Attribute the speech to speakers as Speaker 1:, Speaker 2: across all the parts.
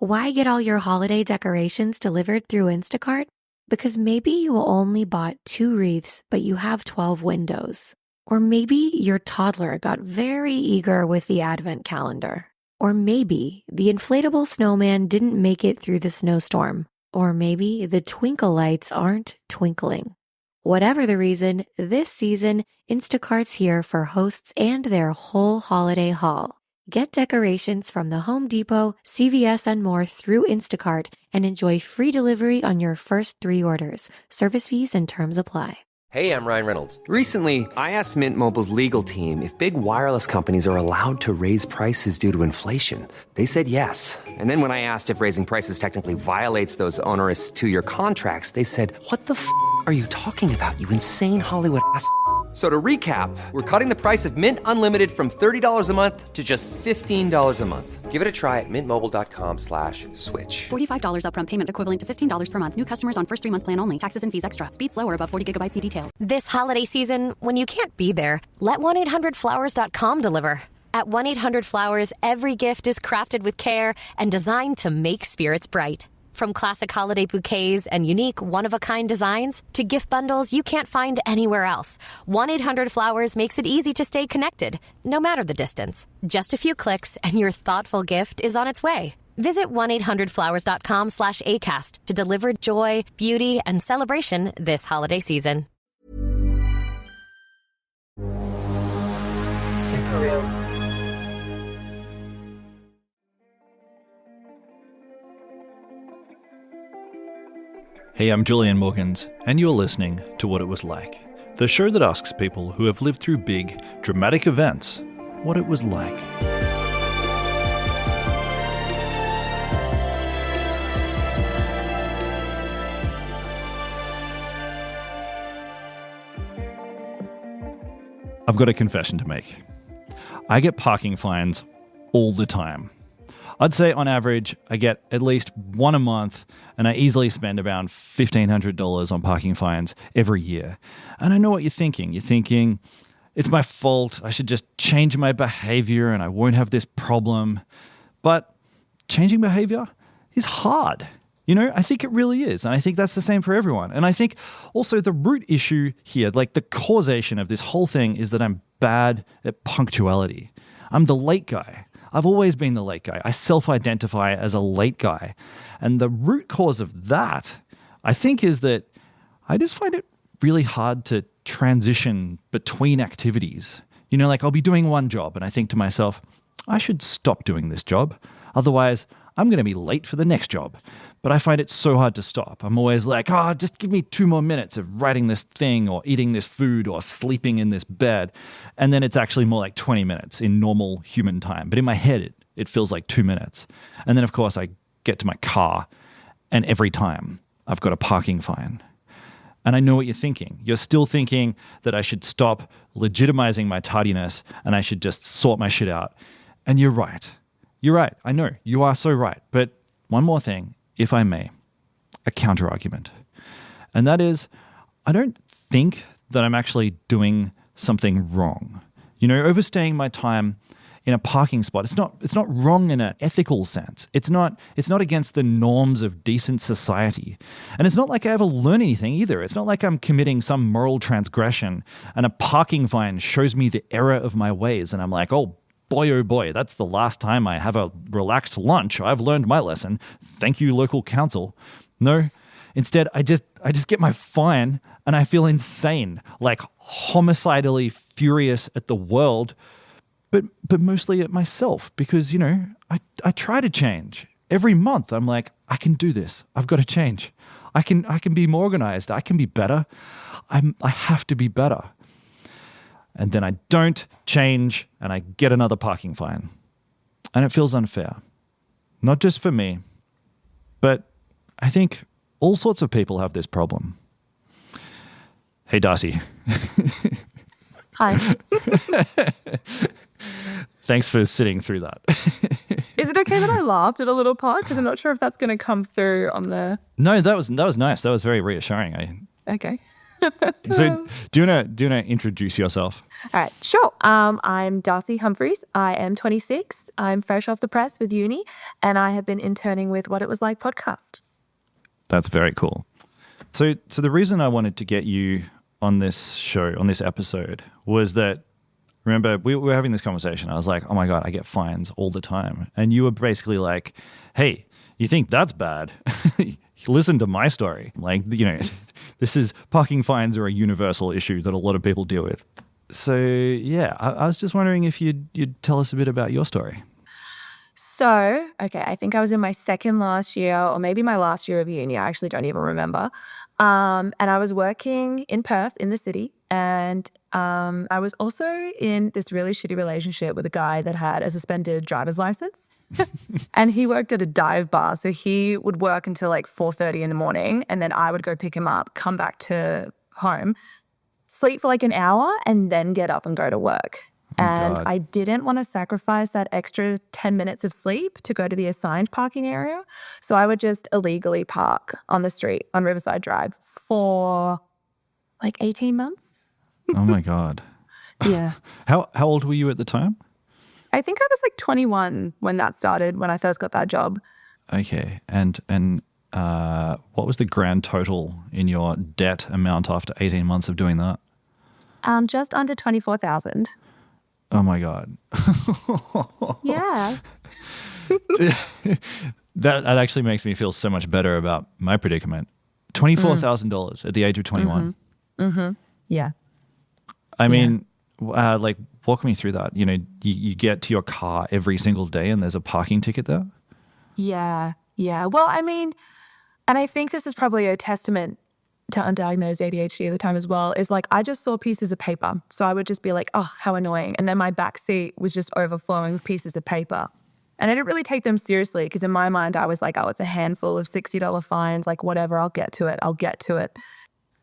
Speaker 1: Why get all your holiday decorations delivered through Instacart? Because maybe you only bought 2 wreaths, but you have 12 windows. Or maybe your toddler got very eager with the advent calendar. Or maybe the inflatable snowman didn't make it through the snowstorm. Or maybe the twinkle lights aren't twinkling. Whatever the reason, this season, Instacart's here for hosts and their whole holiday haul. Get decorations from the Home Depot, CVS, and more through Instacart and enjoy free delivery on your first 3 orders. Service fees and terms apply.
Speaker 2: Hey, I'm Ryan Reynolds.
Speaker 3: Recently, I asked Mint Mobile's legal team if big wireless companies are allowed to raise prices due to inflation. They said yes. And then when I asked if raising prices technically violates those onerous 2-year contracts, they said, "What the f*** are you talking about, you insane Hollywood ass?" So to recap, we're cutting the price of Mint Unlimited from $30 a month to just $15 a month.
Speaker 2: Give it a try at mintmobile.com/switch.
Speaker 4: $45 upfront payment equivalent to $15 per month. New customers on first 3-month plan only. Taxes and fees extra. Speed slower above 40 gigabytes. See details.
Speaker 5: This holiday season, when you can't be there, let 1-800-Flowers.com deliver. At 1-800-Flowers, every gift is crafted with care and designed to make spirits bright. From classic holiday bouquets and unique one-of-a-kind designs to gift bundles you can't find anywhere else, 1-800-Flowers makes it easy to stay connected, no matter the distance. Just a few clicks and your thoughtful gift is on its way. Visit 1-800-Flowers.com/ACAST to deliver joy, beauty, and celebration this holiday season.
Speaker 6: Super real.
Speaker 7: Hey, I'm Julian Morgans, and you're listening to What It Was Like, the show that asks people who have lived through big, dramatic events what it was like. I've got a confession to make. I get parking fines all the time. I'd say on average, I get at least one a month, and I easily spend around $1,500 on parking fines every year. And I know what you're thinking. You're thinking, it's my fault, I should just change my behavior and I won't have this problem. But changing behavior is hard. You know, I think it really is. And I think that's the same for everyone. And I think also the root issue here, like the causation of this whole thing, is that I'm bad at punctuality. I'm the late guy. I've always been the late guy. I self-identify as a late guy. And the root cause of that, I think, is that I just find it really hard to transition between activities. You know, like I'll be doing one job and I think to myself, I should stop doing this job. Otherwise, I'm going to be late for the next job. But I find it so hard to stop. I'm always like, just give me 2 more minutes of writing this thing or eating this food or sleeping in this bed. And then it's actually more like 20 minutes in normal human time. But in my head, it feels like 2 minutes. And then, of course, I get to my car and every time I've got a parking fine. And I know what you're thinking. You're still thinking that I should stop legitimizing my tardiness and I should just sort my shit out. And you're right. You're right. I know. You are so right. But one more thing, if I may, a counter-argument. And that is, I don't think that I'm actually doing something wrong. You know, overstaying my time in a parking spot, it's not wrong in an ethical sense. It's not against the norms of decent society. And it's not like I ever learn anything either. It's not like I'm committing some moral transgression and a parking fine shows me the error of my ways and I'm like, oh boy, that's the last time I have a relaxed lunch. I've learned my lesson. Thank you, local council. No, instead, I just get my fine and I feel insane, like homicidally furious at the world, but mostly at myself because, you know, I try to change. Every month, I'm like, I can do this. I've got to change. I can be more organized. I can be better. I have to be better. And then I don't change and I get another parking fine. And it feels unfair. Not just for me, but I think all sorts of people have this problem. Hey, Darcy.
Speaker 8: Hi.
Speaker 7: Thanks for sitting through that.
Speaker 8: Is it okay that I laughed at a little part? Because I'm not sure if that's going to come through on the...
Speaker 7: No, that was nice. That was very reassuring.
Speaker 8: Okay.
Speaker 7: So do you wanna introduce yourself?
Speaker 8: All right, sure. I'm Darcy Humphreys. I am 26. I'm fresh off the press with uni, and I have been interning with What It Was Like podcast.
Speaker 7: That's very cool. So the reason I wanted to get you on this show, on this episode, was that, remember, we were having this conversation. I was like, oh my God, I get fines all the time. And you were basically like, hey, you think that's bad? Listen to my story. Like, parking fines are a universal issue that a lot of people deal with. So yeah, I was just wondering if you'd tell us a bit about your story.
Speaker 8: So, okay, I think I was in my second last year or maybe my last year of uni. I actually don't even remember. And I was working in Perth in the city. And I was also in this really shitty relationship with a guy that had a suspended driver's license. And he worked at a dive bar. So he would work until like 4:30 in the morning. And then I would go pick him up, come back to home, sleep for like an hour, and then get up and go to work. And
Speaker 7: God.
Speaker 8: I didn't want to sacrifice that extra 10 minutes of sleep to go to the assigned parking area. So I would just illegally park on the street on Riverside Drive for like 18 months.
Speaker 7: Oh my God.
Speaker 8: Yeah.
Speaker 7: How old were you at the time?
Speaker 8: I think I was like 21 when that started, when I first got that job.
Speaker 7: Okay. And what was the grand total in your debt amount after 18 months of doing that?
Speaker 8: Just under 24,000.
Speaker 7: Oh my God.
Speaker 8: Yeah.
Speaker 7: That actually makes me feel so much better about my predicament. $24,000 at the age of 21.
Speaker 8: Yeah.
Speaker 7: I mean, like, walk me through that. You get to your car every single day and there's a parking ticket there?
Speaker 8: Yeah. Well, I mean, and I think this is probably a testament to undiagnosed ADHD at the time as well, is like I just saw pieces of paper. So I would just be like, oh, how annoying. And then my back seat was just overflowing with pieces of paper. And I didn't really take them seriously because in my mind I was like, oh, it's a handful of $60 fines, like whatever, I'll get to it.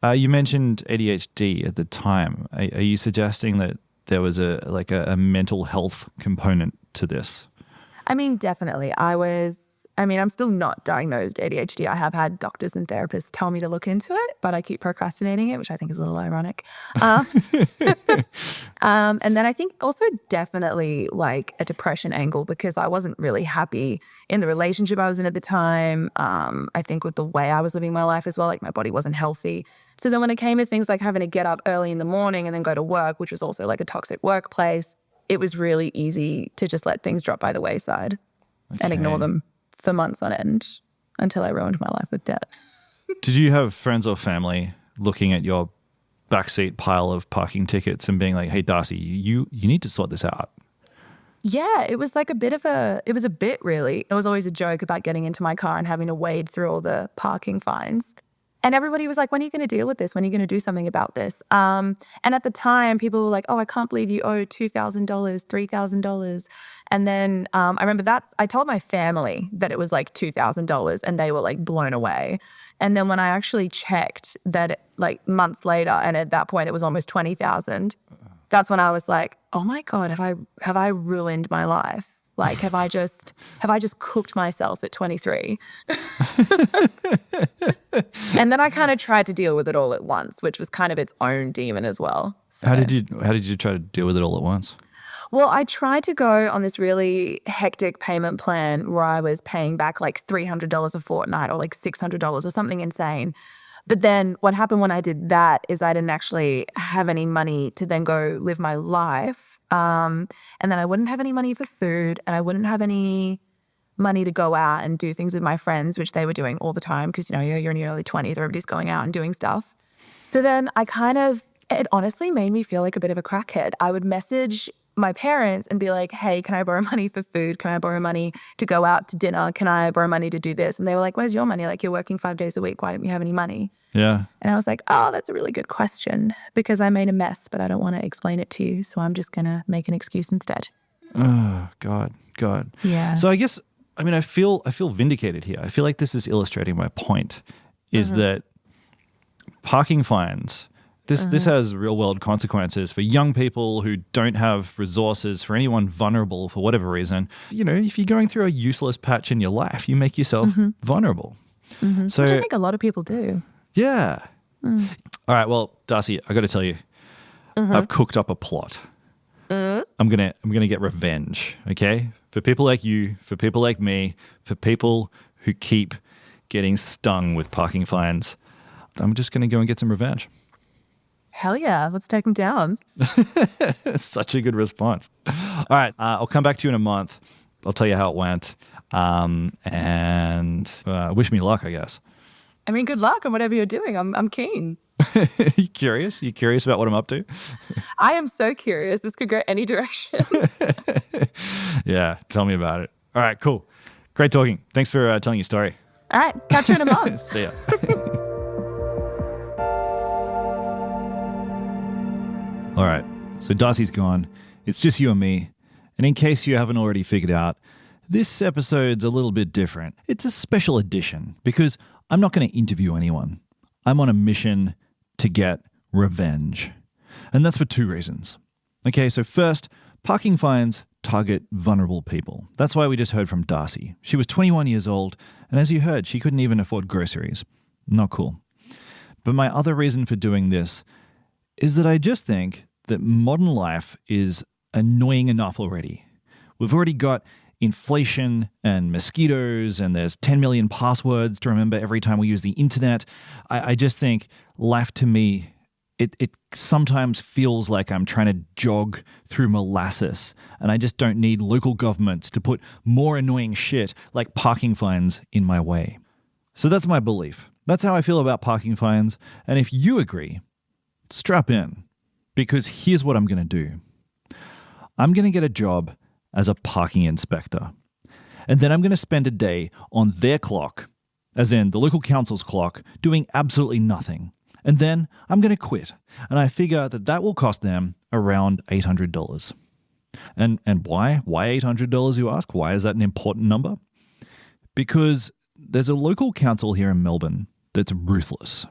Speaker 7: You mentioned ADHD at the time. Are you suggesting that there was a mental health component to this?
Speaker 8: I mean, definitely. I'm still not diagnosed ADHD. I have had doctors and therapists tell me to look into it, but I keep procrastinating it, which I think is a little ironic. And then I think also definitely like a depression angle because I wasn't really happy in the relationship I was in at the time. I think with the way I was living my life as well, like my body wasn't healthy. So then when it came to things like having to get up early in the morning and then go to work, which was also like a toxic workplace, it was really easy to just let things drop by the wayside and ignore them for months on end until I ruined my life with debt.
Speaker 7: Did you have friends or family looking at your backseat pile of parking tickets and being like, hey, Darcy, you need to sort this out?
Speaker 8: Yeah, it was like a bit really. It was always a joke about getting into my car and having to wade through all the parking fines. And everybody was like, when are you going to deal with this? When are you going to do something about this? And at the time, people were like, oh, I can't believe you owe $2,000, $3,000. And then I remember I told my family that it was like $2,000 and they were like blown away. And then when I actually checked that like months later, and at that point it was almost 20,000, that's when I was like, oh my God, have I ruined my life? Like, have I just cooked myself at 23? And then I kind of tried to deal with it all at once, which was kind of its own demon as well. So.
Speaker 7: How did you try to deal with it all at once?
Speaker 8: Well, I tried to go on this really hectic payment plan where I was paying back like $300 a fortnight or like $600 or something insane. But then what happened when I did that is I didn't actually have any money to then go live my life. And then I wouldn't have any money for food and I wouldn't have any money to go out and do things with my friends, which they were doing all the time because, you're in your early 20s, everybody's going out and doing stuff. So then it honestly made me feel like a bit of a crackhead. I would message my parents and be like, hey, can I borrow money for food? Can I borrow money to go out to dinner? Can I borrow money to do this? And they were like, where's your money? Like, you're working 5 days a week. Why don't you have any money?
Speaker 7: Yeah.
Speaker 8: And I was like, oh, that's a really good question because I made a mess, but I don't want to explain it to you. So I'm just going to make an excuse instead.
Speaker 7: Oh, God.
Speaker 8: Yeah.
Speaker 7: So I feel vindicated here. I feel like this is illustrating my point is that parking fines, this has real world consequences for young people who don't have resources, for anyone vulnerable for whatever reason. If you're going through a useless patch in your life, you make yourself vulnerable.
Speaker 8: So, which I think a lot of people do.
Speaker 7: Yeah. All right, well, Darcy, I got to tell you, I've cooked up a plot. I'm gonna get revenge, okay? For people like you, for people like me, for people who keep getting stung with parking fines. I'm just gonna go and get some revenge.
Speaker 8: Hell yeah, let's take them down.
Speaker 7: Such a good response. All right, I'll come back to you in a month. I'll tell you how it went, and wish me luck, I guess.
Speaker 8: I mean, good luck on whatever you're doing. I'm keen.
Speaker 7: You curious? You curious about what I'm up to?
Speaker 8: I am so curious. This could go any direction.
Speaker 7: Yeah, tell me about it. All right, cool. Great talking. Thanks for telling your story.
Speaker 8: All right, catch you in a month.
Speaker 7: See ya. All right, so Darcy's gone. It's just you and me. And in case you haven't already figured out, this episode's a little bit different. It's a special edition because I'm not going to interview anyone. I'm on a mission to get revenge. And that's for two reasons. Okay, so first, parking fines target vulnerable people. That's why we just heard from Darcy. She was 21 years old, and as you heard, she couldn't even afford groceries. Not cool. But my other reason for doing this is that I just think that modern life is annoying enough already. We've already got inflation and mosquitoes, and there's 10 million passwords to remember every time we use the internet. I just think life to me, it sometimes feels like I'm trying to jog through molasses, and I just don't need local governments to put more annoying shit like parking fines in my way. So that's my belief. That's how I feel about parking fines, and if you agree, strap in, because here's what I'm going to do. I'm going to get a job as a parking inspector. And then I'm going to spend a day on their clock, as in the local council's clock, doing absolutely nothing. And then I'm going to quit. And I figure that will cost them around $800. And why? Why $800, you ask? Why is that an important number? Because there's a local council here in Melbourne that's ruthless.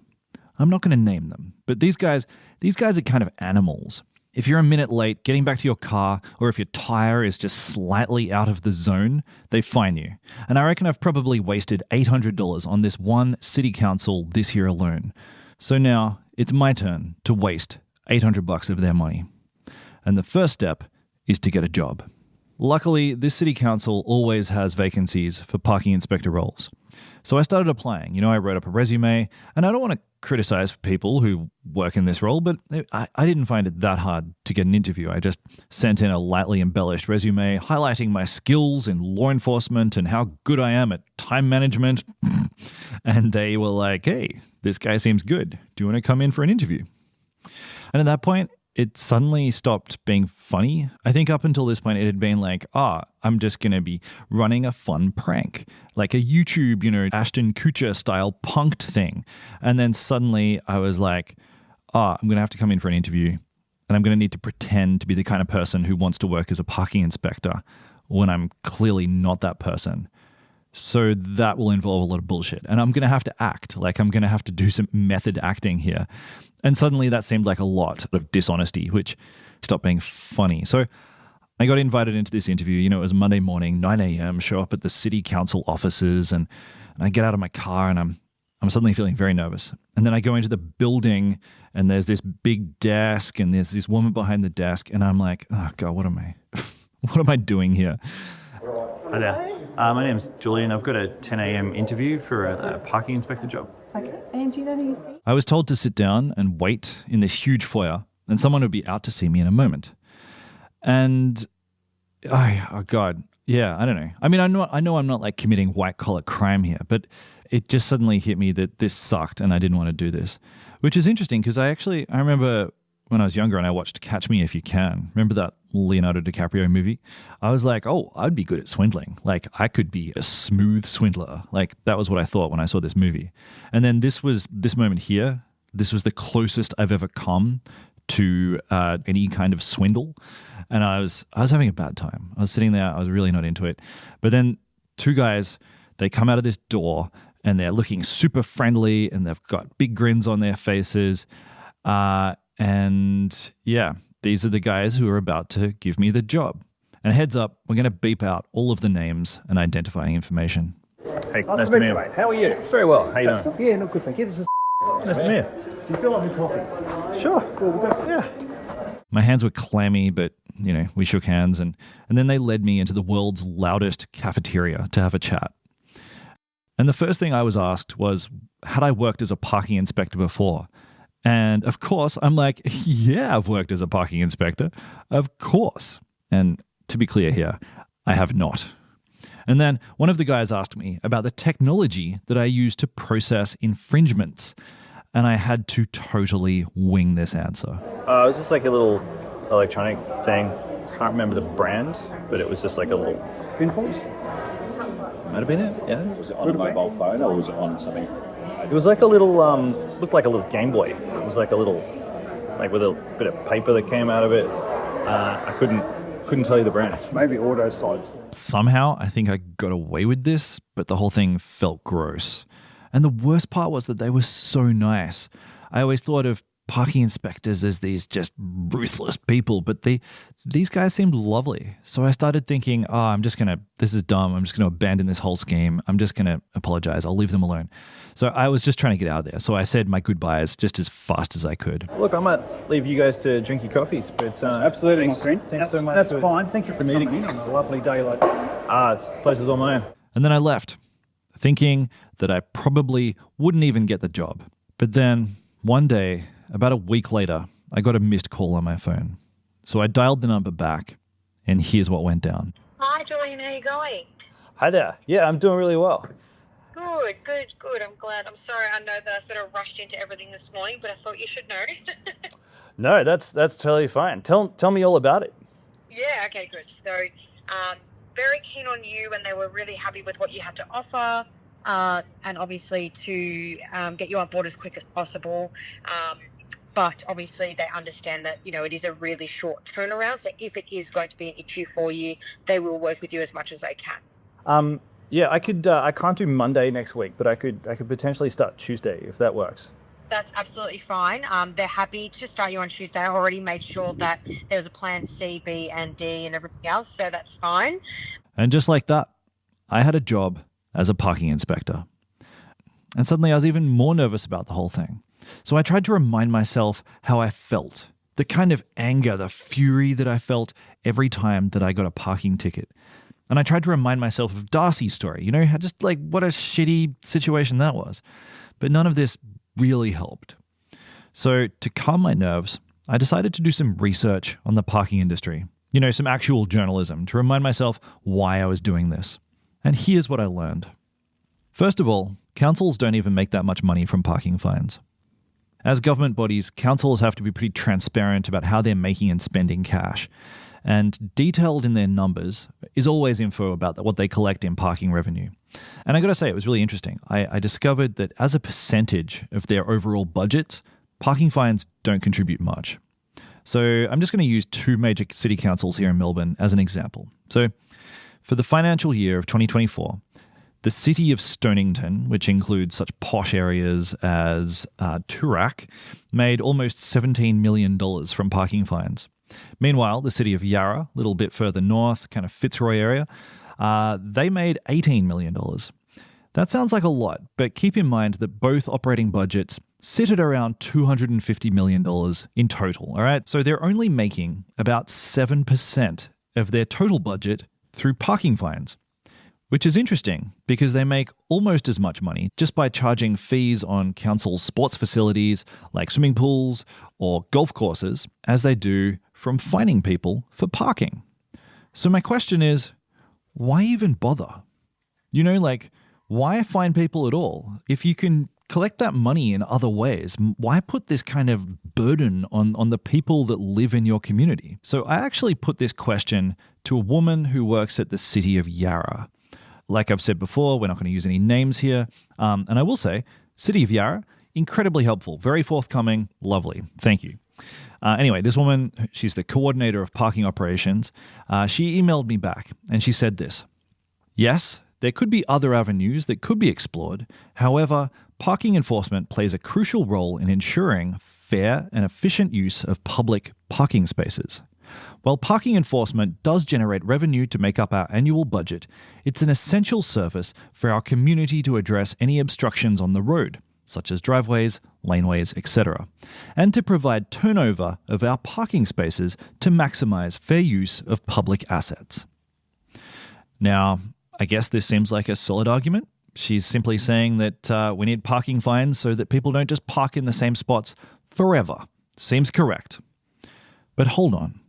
Speaker 7: I'm not going to name them, but these guys are kind of animals. If you're a minute late getting back to your car, or if your tire is just slightly out of the zone, they fine you. And I reckon I've probably wasted $800 on this one city council this year alone. So now it's my turn to waste $800 of their money. And the first step is to get a job. Luckily, this city council always has vacancies for parking inspector roles. So I started applying. I wrote up a resume, and I don't want to criticize people who work in this role, but I didn't find it that hard to get an interview. I just sent in a lightly embellished resume highlighting my skills in law enforcement and how good I am at time management. And they were like, hey, this guy seems good. Do you want to come in for an interview? And at that point, it suddenly stopped being funny. I think up until this point, it had been like, I'm just going to be running a fun prank, like a YouTube, Ashton Kutcher style punked thing. And then suddenly I was like, I'm going to have to come in for an interview, and I'm going to need to pretend to be the kind of person who wants to work as a parking inspector when I'm clearly not that person. So that will involve a lot of bullshit. And I'm going to have to act, like I'm going to have to do some method acting here. And suddenly that seemed like a lot of dishonesty, which stopped being funny. So I got invited into this interview. It was Monday morning, 9 a.m., show up at the city council offices, and I get out of my car, and I'm suddenly feeling very nervous. And then I go into the building, and there's this big desk, and there's this woman behind the desk, and I'm like, oh God, what am I doing here?
Speaker 6: Hi there. My name's Julian. I've got a 10 a.m. interview for a parking inspector job.
Speaker 9: Okay. And do you know who you see?
Speaker 7: I was told to sit down and wait in this huge foyer, and someone would be out to see me in a moment. And, oh God, yeah, I don't know. I mean, I know I'm not like committing white-collar crime here, but it just suddenly hit me that this sucked and I didn't want to do this, which is interesting because I remember when I was younger and I watched Catch Me If You Can. Remember that Leonardo DiCaprio movie? I was like, I'd be good at swindling. Like, I could be a smooth swindler. Like, that was what I thought when I saw this movie. And then this moment here, this was the closest I've ever come to any kind of swindle. And I was having a bad time. I was sitting there. I was really not into it. But then two guys, they come out of this door and they're looking super friendly and they've got big grins on their faces. And yeah, these are the guys who are about to give me the job. And heads up, we're going to beep out all of the names and identifying information.
Speaker 6: Hey, nice to meet you, mate.
Speaker 10: How are you?
Speaker 6: Very well. How you doing?
Speaker 10: Yeah, not good, thank you. This is
Speaker 6: Nice to meet you. Do you feel like a coffee?
Speaker 7: Sure.
Speaker 6: Yeah.
Speaker 7: My hands were clammy, but, we shook hands, and then they led me into the world's loudest cafeteria to have a chat. And the first thing I was asked was, had I worked as a parking inspector before? And of course, I'm like, yeah, I've worked as a parking inspector. Of course. And to be clear here, I have not. And then one of the guys asked me about the technology that I use to process infringements. And I had to totally wing this answer.
Speaker 6: It was just like a little electronic thing. Can't remember the brand, but it was just like a little pinfall. Might have been it, yeah.
Speaker 9: Was it on a mobile phone or was it on something?
Speaker 6: It was like a little, looked like a little Game Boy. It was like a little, like with a bit of paper that came out of it. I couldn't tell you the brand.
Speaker 9: Maybe auto sides.
Speaker 7: Somehow, I think I got away with this, but the whole thing felt gross. And the worst part was that they were so nice. I always thought of parking inspectors as these just ruthless people, but these guys seemed lovely. So I started thinking, this is dumb. I'm just going to abandon this whole scheme. I'm just going to apologize. I'll leave them alone. So I was just trying to get out of there. So I said my goodbyes just as fast as I could.
Speaker 6: Look, I might leave you guys to drink your coffees, but
Speaker 9: Absolutely,
Speaker 6: thanks,
Speaker 9: my friend.
Speaker 6: Thanks so much.
Speaker 9: That's fine. Thank you for meeting me on a lovely day like this.
Speaker 6: The pleasure's all mine.
Speaker 7: And then I left, thinking that I probably wouldn't even get the job. But then one day, about a week later, I got a missed call on my phone. So I dialed the number back, and here's what went down.
Speaker 10: Hi, Julian. How you going?
Speaker 6: Hi there. Yeah, I'm doing really well.
Speaker 10: Good. I'm glad. I'm sorry. I know that I sort of rushed into everything this morning, but I thought you should know.
Speaker 6: No, that's totally fine. Tell me all about it.
Speaker 10: Yeah, okay, good. So, very keen on you, and they were really happy with what you had to offer, and obviously to get you on board as quick as possible. But obviously they understand that, it is a really short turnaround. So if it is going to be an issue for you, they will work with you as much as they can.
Speaker 6: Yeah, I could. I can't do Monday next week, but I could potentially start Tuesday if that works.
Speaker 10: That's absolutely fine. They're happy to start you on Tuesday. I already made sure that there was a plan C, B, and D and everything else, so that's fine.
Speaker 7: And just like that, I had a job as a parking inspector. And suddenly I was even more nervous about the whole thing. So I tried to remind myself how I felt, the kind of anger, the fury that I felt every time that I got a parking ticket. And I tried to remind myself of Darcy's story, how just like what a shitty situation that was. But none of this really helped. So to calm my nerves, I decided to do some research on the parking industry, some actual journalism to remind myself why I was doing this. And here's what I learned. First of all, councils don't even make that much money from parking fines. As government bodies, councils have to be pretty transparent about how they're making and spending cash. And detailed in their numbers is always info about what they collect in parking revenue. And I got to say, it was really interesting. I discovered that as a percentage of their overall budgets, parking fines don't contribute much. So I'm just going to use two major city councils here in Melbourne as an example. So for the financial year of 2024, the city of Stonington, which includes such posh areas as Toorak, made almost $17 million from parking fines. Meanwhile, the city of Yarra, a little bit further north, kind of Fitzroy area, they made $18 million. That sounds like a lot, but keep in mind that both operating budgets sit at around $250 million in total, all right? So they're only making about 7% of their total budget through parking fines, which is interesting because they make almost as much money just by charging fees on council sports facilities like swimming pools or golf courses as they do from fining people for parking. So my question is, why even bother? Why fine people at all? If you can collect that money in other ways, why put this kind of burden on the people that live in your community? So I actually put this question to a woman who works at the city of Yarra. Like I've said before, we're not going to use any names here. And I will say, City of Yarra, incredibly helpful, very forthcoming, lovely. Thank you. Anyway, this woman, she's the coordinator of parking operations. She emailed me back and she said this. Yes, there could be other avenues that could be explored. However, parking enforcement plays a crucial role in ensuring fair and efficient use of public parking spaces. While parking enforcement does generate revenue to make up our annual budget, it's an essential service for our community to address any obstructions on the road, such as driveways, laneways, etc., and to provide turnover of our parking spaces to maximize fair use of public assets. Now, I guess this seems like a solid argument. She's simply saying that we need parking fines so that people don't just park in the same spots forever. Seems correct. But hold on.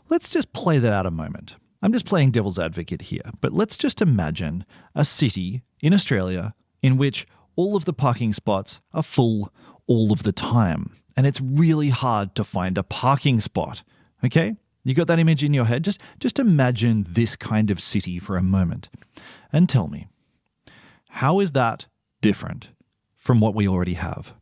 Speaker 7: Let's just play that out a moment. I'm just playing devil's advocate here, but let's just imagine a city in Australia in which all of the parking spots are full all of the time, and it's really hard to find a parking spot. Okay? You got that image in your head? Just imagine this kind of city for a moment and tell me, how is that different from what we already have?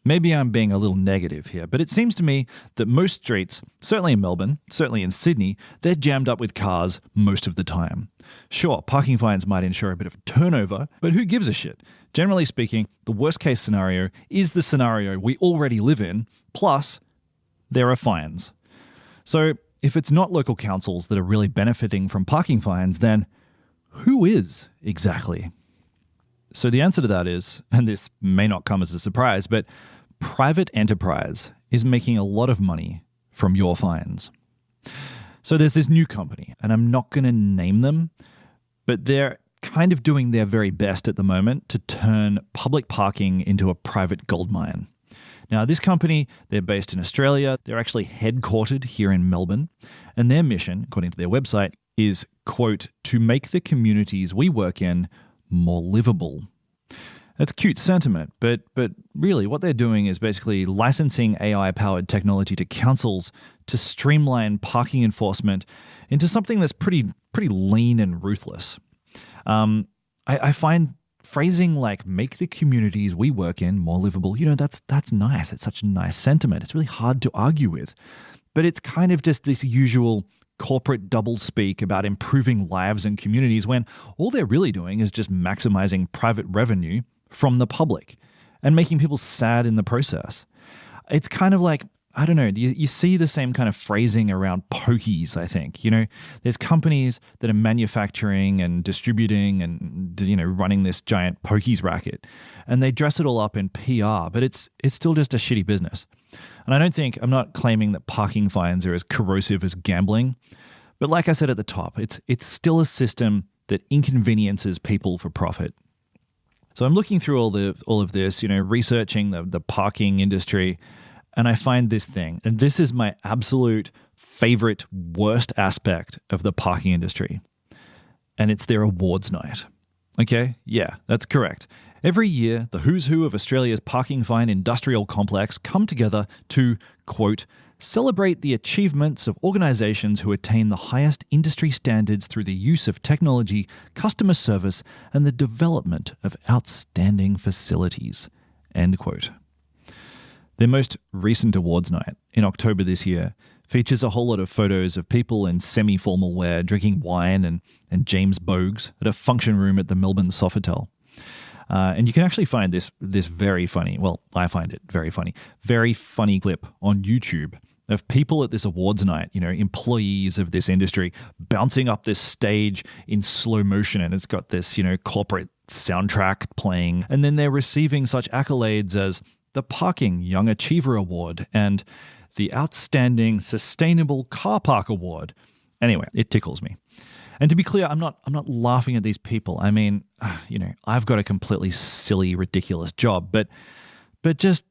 Speaker 7: Maybe I'm being a little negative here, but it seems to me that most streets, certainly in Melbourne, certainly in Sydney, they're jammed up with cars most of the time. Sure, parking fines might ensure a bit of turnover, but who gives a shit? Generally speaking, the worst case scenario is the scenario we already live in, plus there are fines. So if it's not local councils that are really benefiting from parking fines, then who is exactly? So the answer to that is, and this may not come as a surprise, but private enterprise is making a lot of money from your fines. So there's this new company, and I'm not going to name them, but they're kind of doing their very best at the moment to turn public parking into a private goldmine. Now, this company, they're based in Australia. They're actually headquartered here in Melbourne, and their mission, according to their website, is, quote, to make the communities we work in more livable. That's cute sentiment, but really what they're doing is basically licensing AI-powered technology to councils to streamline parking enforcement into something that's pretty lean and ruthless. I find phrasing like "make the communities we work in more livable," that's nice. It's such a nice sentiment. It's really hard to argue with, but it's kind of just this usual corporate doublespeak about improving lives and communities when all they're really doing is just maximizing private revenue from the public and making people sad in the process. It's kind of like, I don't know, you see the same kind of phrasing around pokies, I think. There's companies that are manufacturing and distributing and, running this giant pokies racket, and they dress it all up in PR, but it's still just a shitty business. And I'm not claiming that parking fines are as corrosive as gambling, but like I said at the top, it's still a system that inconveniences people for profit. So I'm looking through all of this, researching the parking industry, and I find this thing, and this is my absolute favorite, worst aspect of the parking industry, and it's their awards night. Okay, yeah, that's correct. Every year, the who's who of Australia's parking fine industrial complex come together to, quote, celebrate the achievements of organisations who attain the highest industry standards through the use of technology, customer service, and the development of outstanding facilities, end quote. Their most recent awards night, in October this year, features a whole lot of photos of people in semi-formal wear drinking wine and James Bogues at a function room at the Melbourne Sofitel. And you can actually find this very funny, well, I find it very funny clip on YouTube of people at this awards night, employees of this industry bouncing up this stage in slow motion, and it's got this, corporate soundtrack playing. And then they're receiving such accolades as the Parking Young Achiever Award and the Outstanding Sustainable Car Park Award. Anyway, it tickles me. And to be clear, I'm not laughing at these people. I mean, I've got a completely silly, ridiculous job, but just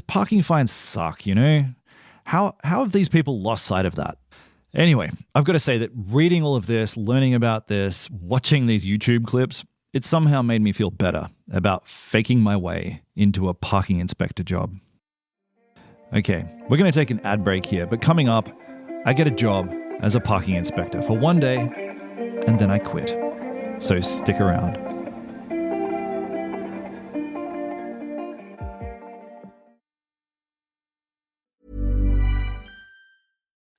Speaker 7: parking fines suck, How have these people lost sight of that? Anyway, I've got to say that reading all of this, learning about this, watching these YouTube clips, it somehow made me feel better about faking my way into a parking inspector job. Okay, we're going to take an ad break here, but coming up, I get a job as a parking inspector for one day, and then I quit. So stick around.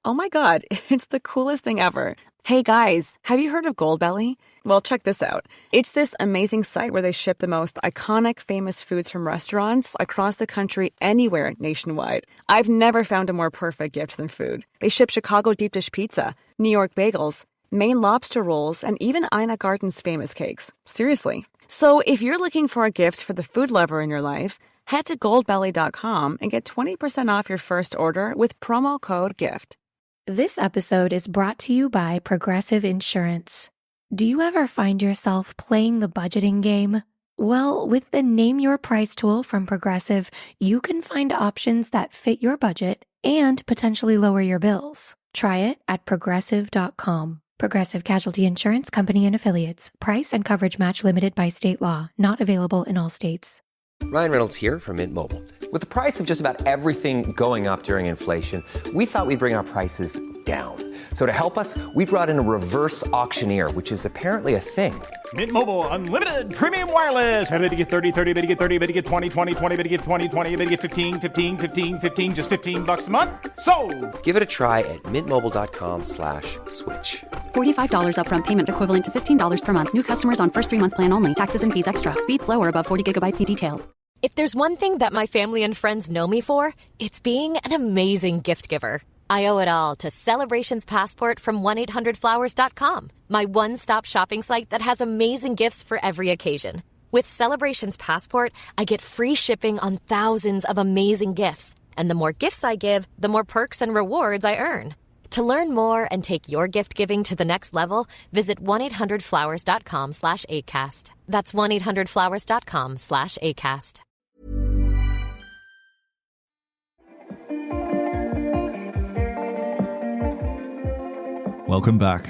Speaker 11: Oh my God, it's the coolest thing ever. Hey guys, have you heard of Goldbelly? Well, check this out. It's this amazing site where they ship the most iconic famous foods from restaurants across the country anywhere nationwide. I've never found a more perfect gift than food. They ship Chicago deep dish pizza, New York bagels, Maine lobster rolls, and even Ina Garten's famous cakes. Seriously. So if you're looking for a gift for the food lover in your life, head to goldbelly.com and get 20% off your first order with promo code GIFT.
Speaker 1: This episode is brought to you by Progressive Insurance. Do you ever find yourself playing the budgeting game? Well, with the Name Your Price tool from Progressive, you can find options that fit your budget and potentially lower your bills. Try it at progressive.com. Progressive Casualty Insurance Company and Affiliates. Price and coverage match limited by state law. Not available in all states.
Speaker 2: Ryan Reynolds here from Mint Mobile. With the price of just about everything going up during inflation, we thought we'd bring our prices down. So to help us, we brought in a reverse auctioneer, which is apparently a thing.
Speaker 9: Mint Mobile Unlimited Premium Wireless. How to get 30, 30, bit to get 30, bit to get 20, 20, 20, bit to get 20, 20, bit to get 15, 15, 15, 15, just $15 a month? Sold!
Speaker 2: Give it a try at mintmobile.com/switch.
Speaker 4: $45 upfront payment equivalent to $15 per month. New customers on first 3-month plan only. Taxes and fees extra. Speed slower above 40 gigabytes. See detail.
Speaker 5: If there's one thing that my family and friends know me for, it's being an amazing gift giver. I owe it all to Celebrations Passport from 1-800-Flowers.com, my one-stop shopping site that has amazing gifts for every occasion. With Celebrations Passport, I get free shipping on thousands of amazing gifts. And the more gifts I give, the more perks and rewards I earn. To learn more and take your gift giving to the next level, visit 1-800-Flowers.com/ACAST. That's 1-800-Flowers.com/ACAST.
Speaker 7: Welcome back.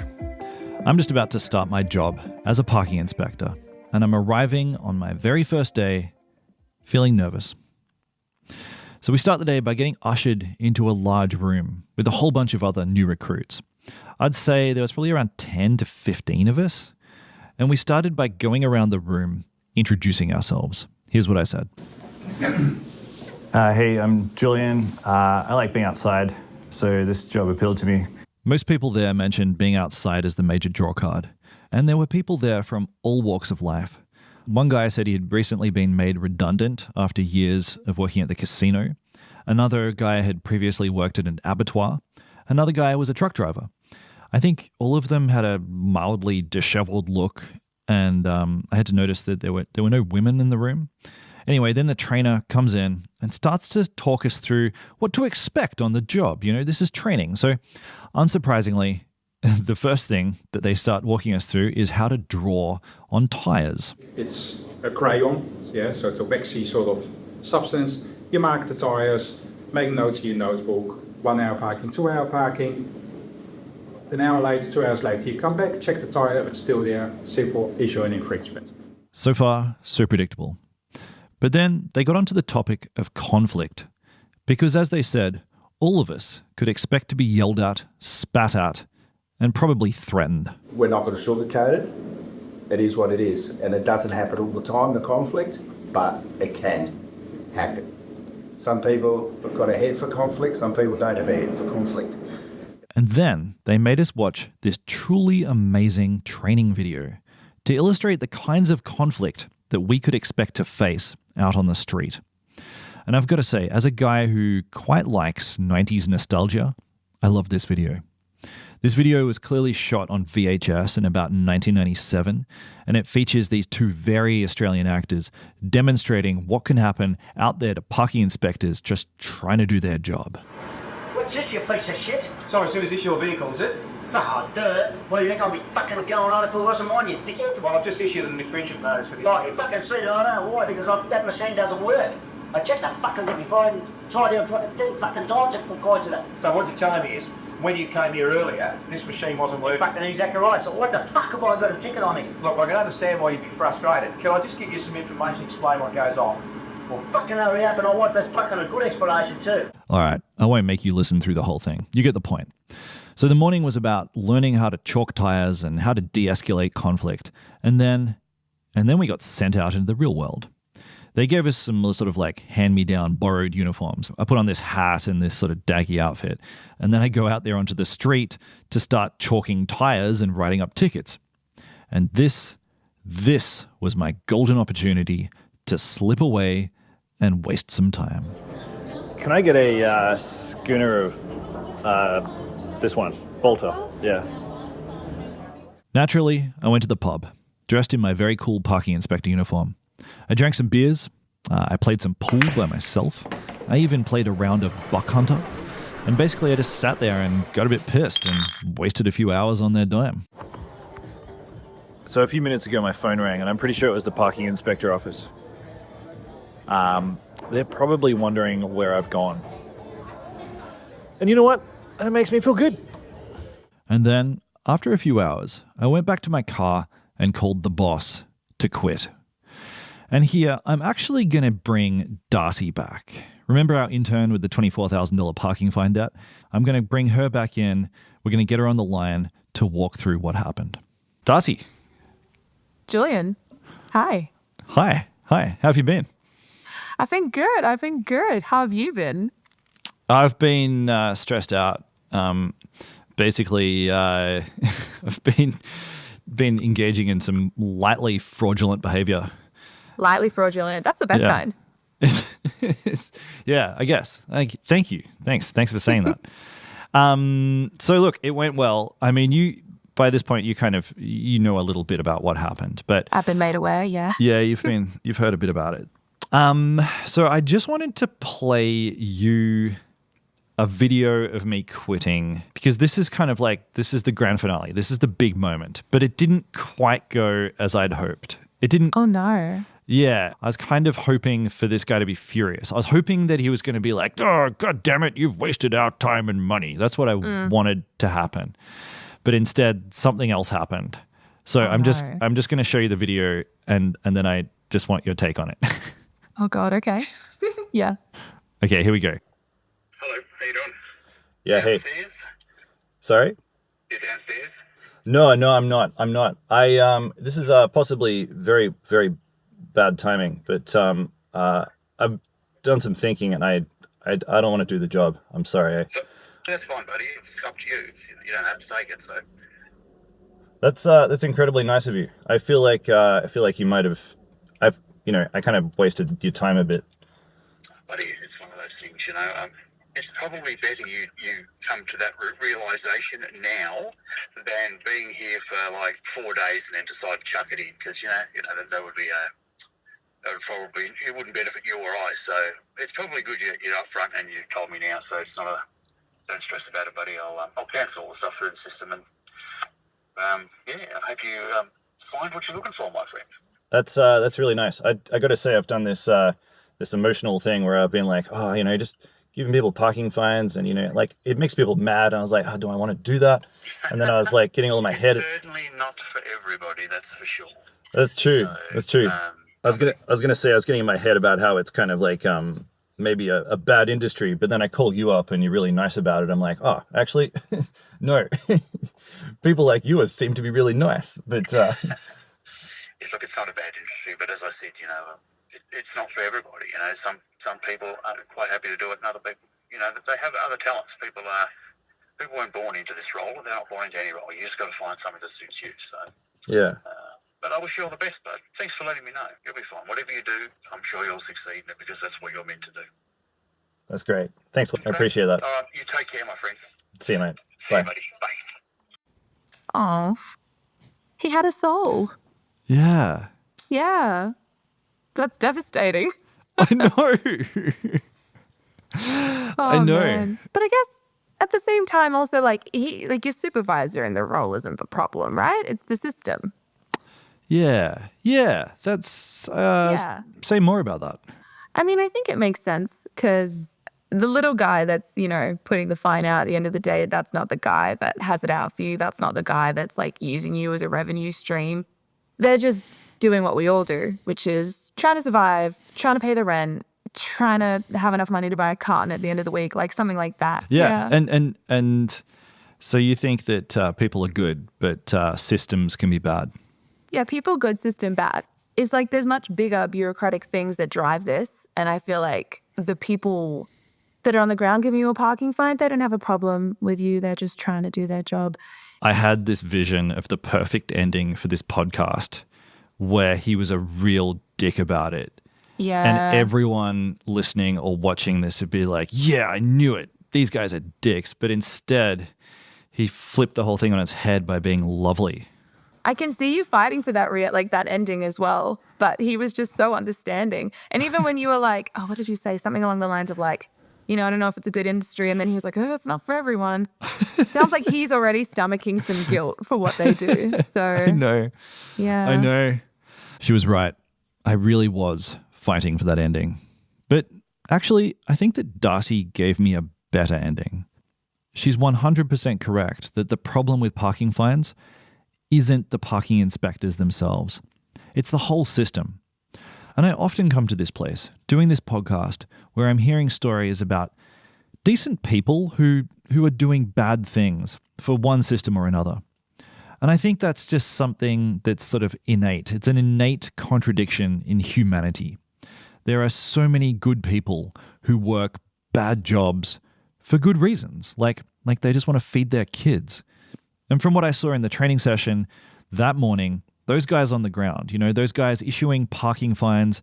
Speaker 7: I'm just about to start my job as a parking inspector, and I'm arriving on my very first day feeling nervous. So we start the day by getting ushered into a large room with a whole bunch of other new recruits. I'd say there was probably around 10 to 15 of us, and we started by going around the room introducing ourselves. Here's what I said.
Speaker 6: Hey, I'm Julian. I like being outside, so this job appealed to me.
Speaker 7: Most people there mentioned being outside as the major draw card, and there were people there from all walks of life. One guy said he had recently been made redundant after years of working at the casino. Another guy had previously worked at an abattoir. Another guy was a truck driver. I think all of them had a mildly disheveled look, and I had to notice that there were no women in the room. Anyway, then the trainer comes in and starts to talk us through what to expect on the job. You know, this is training. So, unsurprisingly, the first thing that they start walking us through is how to draw on tires.
Speaker 12: It's a crayon, so it's a waxy sort of substance. You mark the tires, make notes in your notebook, 1 hour parking, 2 hour parking. An hour later, 2 hours later, you come back, check the tire, if it's still there, simple, issue an infringement.
Speaker 7: So far, so predictable. But then they got onto the topic of conflict, because as they said, all of us could expect to be yelled at, spat at, and probably threatened.
Speaker 13: We're not going to sugarcoat it. It is what it is. And it doesn't happen all the time, the conflict, but it can happen. Some people have got a head for conflict, some people don't have a head for conflict.
Speaker 7: And then they made us watch this truly amazing training video to illustrate the kinds of conflict that we could expect to face out on the street. And I've got to say, as a guy who quite likes 90s nostalgia, I love this video. This video was clearly shot on VHS in about 1997, and it features these two very Australian actors demonstrating what can happen out there to parking inspectors just trying to do their job.
Speaker 14: What's this, you piece of shit?
Speaker 15: Sorry, sir, is this your vehicle, is it?
Speaker 14: Oh, dirt. Well, you think I'd be fucking going on if it wasn't mine, you dickhead?
Speaker 15: Well, I've just issued an infringement notice for this.
Speaker 14: Like, you fucking see it, I know why, because that machine doesn't work. I checked that fucking thing before and tried to fucking times it according to that.
Speaker 15: So what you're telling me is, when you came here earlier, this machine wasn't working.
Speaker 14: Fucking exactly right. So what the fuck have I got a ticket on me?
Speaker 15: Look, I can understand why you'd be frustrated. Can I just give you some information, explain what goes on?
Speaker 14: Well, fucking hurry up, and I want this fucking a good explanation too.
Speaker 7: All right, I won't make you listen through the whole thing. You get the point. So the morning was about learning how to chalk tires and how to de-escalate conflict. And then we got sent out into the real world. They gave us some sort of like hand-me-down borrowed uniforms. I put on this hat and this sort of daggy outfit. And then I go out there onto the street to start chalking tires and writing up tickets. And this was my golden opportunity to slip away and waste some time.
Speaker 6: Can I get a schooner of this one, Bolter? Yeah.
Speaker 7: Naturally, I went to the pub. dressed in my very cool parking inspector uniform. I drank some beers. I played some pool by myself. I even played a round of Buck Hunter. And basically, I just sat there and got a bit pissed and wasted a few hours on their dime. So a few minutes ago, my phone rang, and I'm pretty sure it was the parking inspector office. They're probably wondering where I've gone. And you know what? That makes me feel good. And then, after a few hours, I went back to my car and called the boss to quit. And here, I'm actually going to bring Darcy back. Remember our intern with the $24,000 parking fine debt? I'm going to bring her back in. We're going to get her on the line to walk through what happened. Darcy.
Speaker 8: Julian. Hi.
Speaker 7: Hi. How have you been?
Speaker 8: I've been good. How have you been?
Speaker 7: I've been stressed out. Basically, I've been engaging in some lightly fraudulent behavior.
Speaker 8: Lightly fraudulent. That's the best kind.
Speaker 7: Yeah, I guess. Thank you. Thanks for saying that. So look, it went well. I mean, by this point, you know a little bit about what happened, but
Speaker 8: I've been made aware. Yeah.
Speaker 7: Yeah, you've heard a bit about it. So I just wanted to play you a video of me quitting, because this is the grand finale. This is the big moment, but it didn't quite go as I'd hoped. It didn't.
Speaker 8: Oh no.
Speaker 7: Yeah, I was kind of hoping for this guy to be furious. I was hoping that he was going to be like, "Oh, God damn it, you've wasted our time and money." That's what I wanted to happen. But instead, something else happened. So I'm just going to show you the video, and then I just want your take on it.
Speaker 8: Oh God, okay. Yeah.
Speaker 7: Okay, here we go.
Speaker 16: Hello, how you doing?
Speaker 7: Yeah,
Speaker 16: downstairs?
Speaker 7: hey. Sorry?
Speaker 16: You're downstairs?
Speaker 7: No, I'm not. This is possibly very, very bad timing, but I've done some thinking, and I don't want to do the job. I'm sorry.
Speaker 16: So, that's fine, buddy. It's up to you. You don't have to take it. So
Speaker 7: that's incredibly nice of you. I feel like you might have. I kind of wasted your time a bit.
Speaker 16: Buddy, it's one of those things, it's probably better you come to that realisation now than being here for like 4 days and then decide to chuck it in, because that would be probably, it wouldn't benefit you or I. So it's probably good you're up front and you told me now, so it's not don't stress about it, buddy. I'll cancel all the stuff through the system, and I hope you find what you're looking for, my friend.
Speaker 7: That's really nice. I got to say, I've done this emotional thing where I've been like, just giving people parking fines, and it makes people mad. And I was like, do I want to do that? And then I was like, getting all in my head.
Speaker 16: Certainly not for everybody, that's for sure.
Speaker 7: That's true.
Speaker 16: So,
Speaker 7: that's true. I was gonna say, I was getting in my head about how it's kind of like maybe a bad industry, but then I call you up and you're really nice about it. I'm like, actually, no. People like you seem to be really nice, but.
Speaker 16: Look, it's not a bad industry, but as I said, it's not for everybody. Some people are quite happy to do it, and other people, they have other talents. People weren't born into this role. They're not born into any role. You just got to find something that suits you. So
Speaker 7: yeah.
Speaker 16: But I wish you all the best, bud. Thanks for letting me know. You'll be fine. Whatever you do, I'm sure you'll succeed in it, because that's what you're meant to do.
Speaker 7: That's great. Thanks. I appreciate that.
Speaker 16: All right, you take care, my friend.
Speaker 7: See you, mate.
Speaker 16: See
Speaker 7: Bye.
Speaker 16: you, buddy. Bye.
Speaker 8: Oh, he had a soul.
Speaker 7: Yeah.
Speaker 8: Yeah. That's devastating.
Speaker 7: I know.
Speaker 8: I
Speaker 7: know.
Speaker 8: Man. But I guess at the same time, also, your supervisor in the role isn't the problem, right? It's the system.
Speaker 7: Yeah. That's say more about that.
Speaker 8: I mean, I think it makes sense, because the little guy that's, putting the fine out at the end of the day, that's not the guy that has it out for you. That's not the guy that's using you as a revenue stream. They're just doing what we all do, which is trying to survive, trying to pay the rent, trying to have enough money to buy a carton at the end of the week, something like that.
Speaker 7: Yeah. And so you think that people are good, but systems can be bad.
Speaker 8: Yeah, people good, system bad. It's there's much bigger bureaucratic things that drive this, and I feel like the people that are on the ground giving you a parking fine, they don't have a problem with you. They're just trying to do their job.
Speaker 7: I had this vision of the perfect ending for this podcast where he was a real dick about it.
Speaker 8: Yeah.
Speaker 7: And everyone listening or watching this would be like, yeah, I knew it. These guys are dicks. But instead, he flipped the whole thing on its head by being lovely.
Speaker 8: I can see you fighting for that that ending as well. But he was just so understanding. And even when you were like, oh, what did you say? Something along the lines of like, I don't know if it's a good industry. And then he was like, oh, it's not for everyone. Sounds like he's already stomaching some guilt for what they do. So
Speaker 7: I know.
Speaker 8: Yeah.
Speaker 7: I know. She was right. I really was fighting for that ending. But actually, I think that Darcy gave me a better ending. She's 100% correct that the problem with parking fines isn't the parking inspectors themselves. It's the whole system. And I often come to this place, doing this podcast, where I'm hearing stories about decent people who are doing bad things for one system or another. And I think that's just something that's sort of innate. It's an innate contradiction in humanity. There are so many good people who work bad jobs for good reasons, like they just want to feed their kids. And from what I saw in the training session that morning, those guys on the ground, those guys issuing parking fines,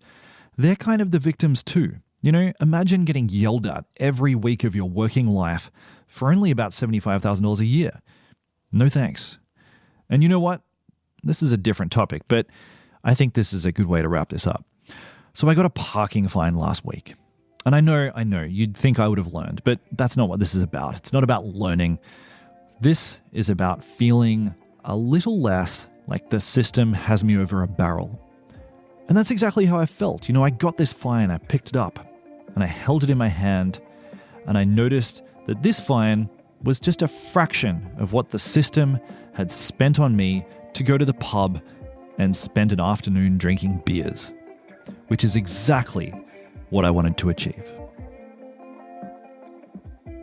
Speaker 7: they're kind of the victims too. Imagine getting yelled at every week of your working life for only about $75,000 a year. No thanks. And you know what? This is a different topic, but I think this is a good way to wrap this up. So I got a parking fine last week. And I know, you'd think I would have learned, but that's not what this is about. It's not about learning. This is about feeling a little less like the system has me over a barrel. And that's exactly how I felt. I got this fine, I picked it up, and I held it in my hand, and I noticed that this fine was just a fraction of what the system had spent on me to go to the pub and spend an afternoon drinking beers, which is exactly what I wanted to achieve.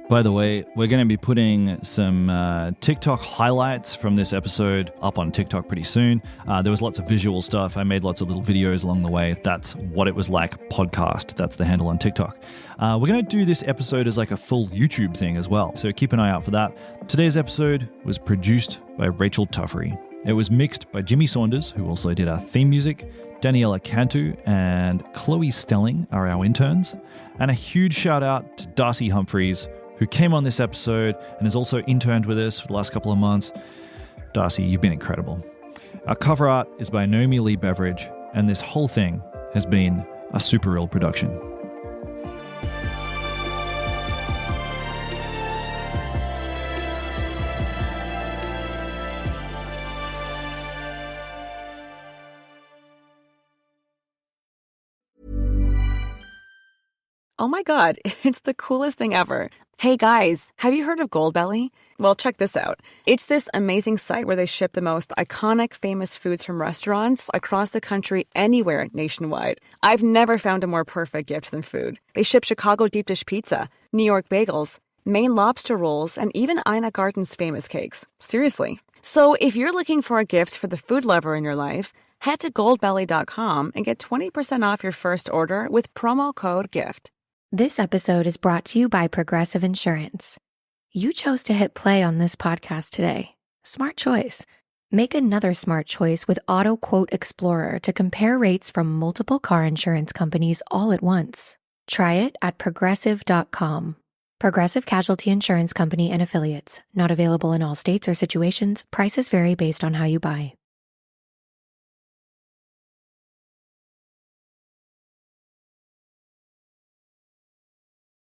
Speaker 7: By the way, we're going to be putting some TikTok highlights from this episode up on TikTok pretty soon. There was lots of visual stuff. I made lots of little videos along the way. That's What It Was Like podcast. That's the handle on TikTok. We're going to do this episode as like a full YouTube thing as well, so keep an eye out for that. Today's episode was produced by Rachel Tuffery. It was mixed by Jimmy Saunders, who also did our theme music. Daniela Cantu and Chloe Stelling are our interns. And a huge shout out to Darcy Humphreys, who came on this episode and has also interned with us for the last couple of months. Darcy, you've been incredible. Our cover art is by Naomi Lee Beveridge, and this whole thing has been a Super Real production.
Speaker 11: Oh my God, it's the coolest thing ever. Hey guys, have you heard of Goldbelly? Well, check this out. It's this amazing site where they ship the most iconic famous foods from restaurants across the country anywhere nationwide. I've never found a more perfect gift than food. They ship Chicago deep dish pizza, New York bagels, Maine lobster rolls, and even Ina Garten's famous cakes. Seriously. So if you're looking for a gift for the food lover in your life, head to goldbelly.com and get 20% off your first order with promo code GIFT.
Speaker 1: This episode is brought to you by Progressive Insurance. You chose to hit play on this podcast today. Smart choice. Make another smart choice with Auto Quote Explorer to compare rates from multiple car insurance companies all at once. Try it at progressive.com. Progressive Casualty Insurance Company and Affiliates. Not available in all states or situations. Prices vary based on how you buy.